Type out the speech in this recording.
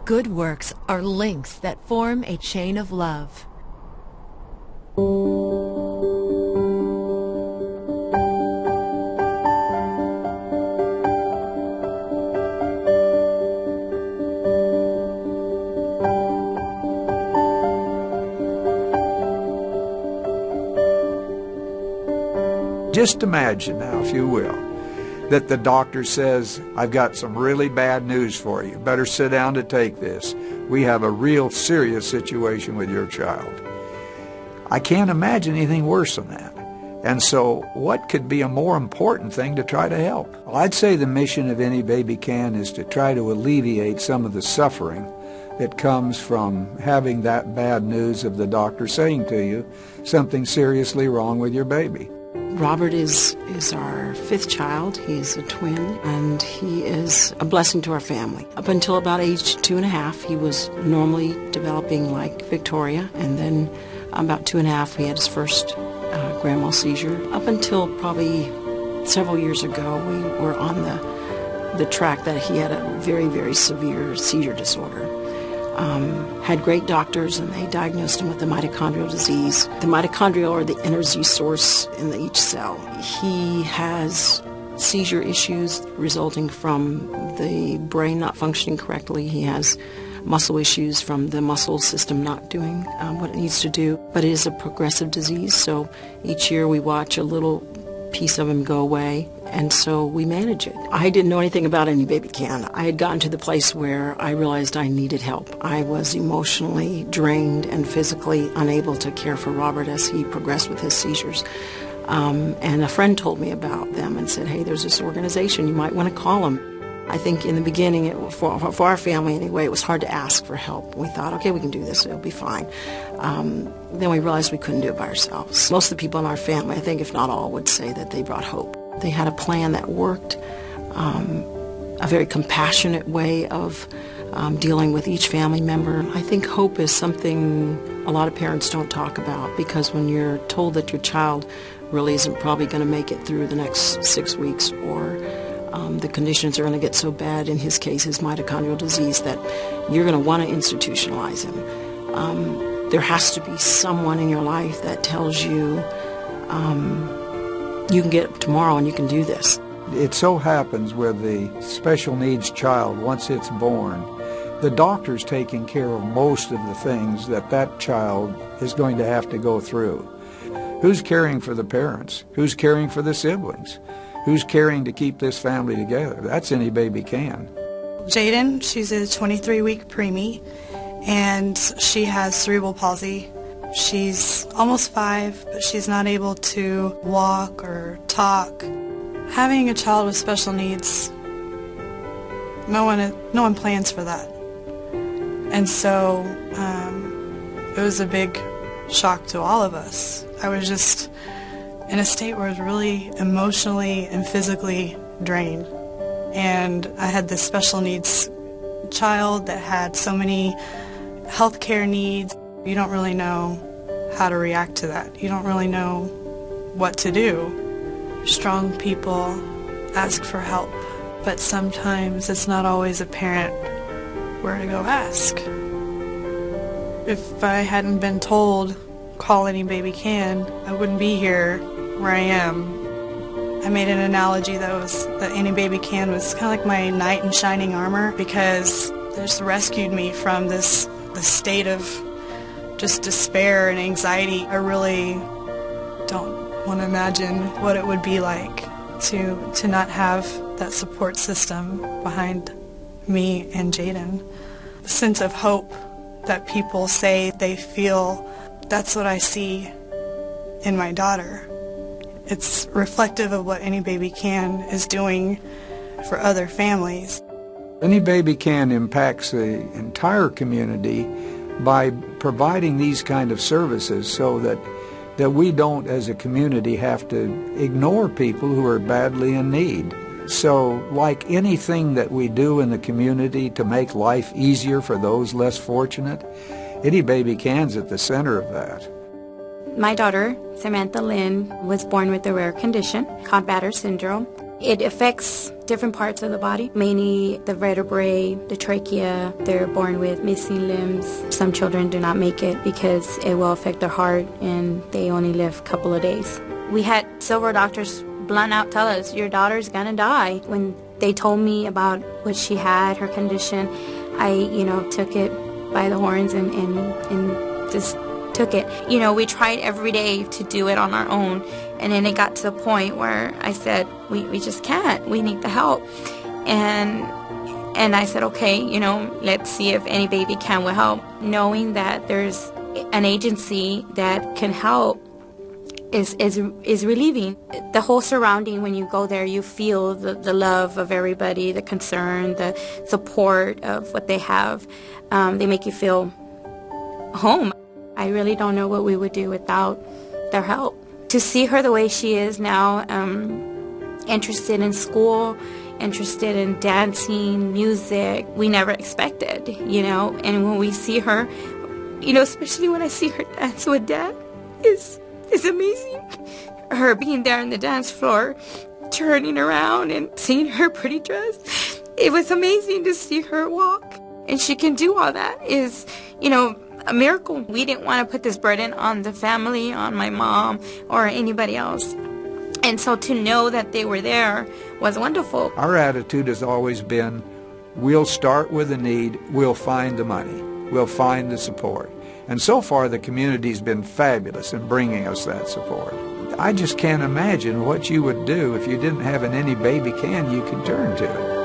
Good works are links that form a chain of love. Just imagine now, if you will, that the doctor says, I've got some really bad news for you. Better sit down to take this. We have a real serious situation with your child. I can't imagine anything worse than that. And so what could be a more important thing to try to help? Well, I'd say the mission of Any Baby Can is to try to alleviate some of the suffering that comes from having that bad news of the doctor saying to you something seriously wrong with your baby. Robert is our fifth child. He's a twin, and he is a blessing to our family. Up until about age 2.5, he was normally developing like Victoria, and then about 2.5, he had his first grand mal seizure. Up until probably several years ago, we were on the track that he had a very, very severe seizure disorder. Had great doctors, and they diagnosed him with the mitochondrial disease. The mitochondria are the energy source in each cell. He has seizure issues resulting from the brain not functioning correctly. He has muscle issues from the muscle system not doing what it needs to do. But it is a progressive disease, so each year we watch a little piece of him go away, and so we manage it. I didn't know anything about Any Baby Can. I had gotten to the place where I realized I needed help. I was emotionally drained and physically unable to care for Robert as he progressed with his seizures. And a friend told me about them and said, hey, there's this organization, you might want to call them. I think in the beginning, for our family anyway, it was hard to ask for help. We thought, okay, we can do this, it'll be fine. Then we realized we couldn't do it by ourselves. Most of the people in our family, I think if not all, would say that they brought hope. They had a plan that worked, a very compassionate way of dealing with each family member. I think hope is something a lot of parents don't talk about, because when you're told that your child really isn't probably going to make it through the next 6 weeks, or the conditions are going to get so bad, in his case, his mitochondrial disease, that you're going to want to institutionalize him. There has to be someone in your life that tells you, you can get up tomorrow and you can do this. It so happens with the special needs child, once it's born, the doctor's taking care of most of the things that child is going to have to go through. Who's caring for the parents? Who's caring for the siblings? Who's caring to keep this family together? That's Any Baby Can. Jaden, she's a 23-week preemie, and she has cerebral palsy. She's almost 5, but she's not able to walk or talk. Having a child with special needs, no one plans for that. And so it was a big shock to all of us. I was just in a state where I was really emotionally and physically drained. And I had this special needs child that had so many healthcare needs. You don't really know how to react to that. You don't really know what to do. Strong people ask for help, but sometimes it's not always apparent where to go ask. If I hadn't been told, call Any Baby Can, I wouldn't be here where I am. I made an analogy that Any Baby Can was kind of like my knight in shining armor, because they just rescued me from the state of just despair and anxiety. I really don't want to imagine what it would be like to not have that support system behind me and Jaden. The sense of hope that people say they feel, that's what I see in my daughter. It's reflective of what Any Baby Can is doing for other families. Any Baby Can impacts the entire community by providing these kind of services so that we don't, as a community, have to ignore people who are badly in need. So, like anything that we do in the community to make life easier for those less fortunate, Any Baby Can's at the center of that. My daughter, Samantha Lynn, was born with a rare condition called Batter syndrome. It affects different parts of the body, mainly the vertebrae, the trachea. They're born with missing limbs. Some children do not make it because it will affect their heart and they only live a couple of days. We had several doctors blunt out tell us, your daughter's gonna die. When they told me about what she had, her condition, I, took it by the horns and just took it. We tried every day to do it on our own, and then it got to the point where I said, we just can't. We need the help. And I said, okay, let's see if any baby can will help. Knowing that there's an agency that can help is relieving. The whole surrounding, when you go there, you feel the love of everybody, the concern, the support of what they have. They make you feel home. I really don't know what we would do without their help. To see her the way she is now, interested in school, interested in dancing, music, we never expected, and when we see her, especially when I see her dance with Dad, it's amazing. Her being there on the dance floor, turning around and seeing her pretty dress. It was amazing to see her walk. And she can do all that is, a miracle. We didn't want to put this burden on the family, on my mom, or anybody else. And so to know that they were there was wonderful. Our attitude has always been, we'll start with a need, we'll find the money, we'll find the support. And so far, the community's been fabulous in bringing us that support. I just can't imagine what you would do if you didn't have any baby can you could turn to.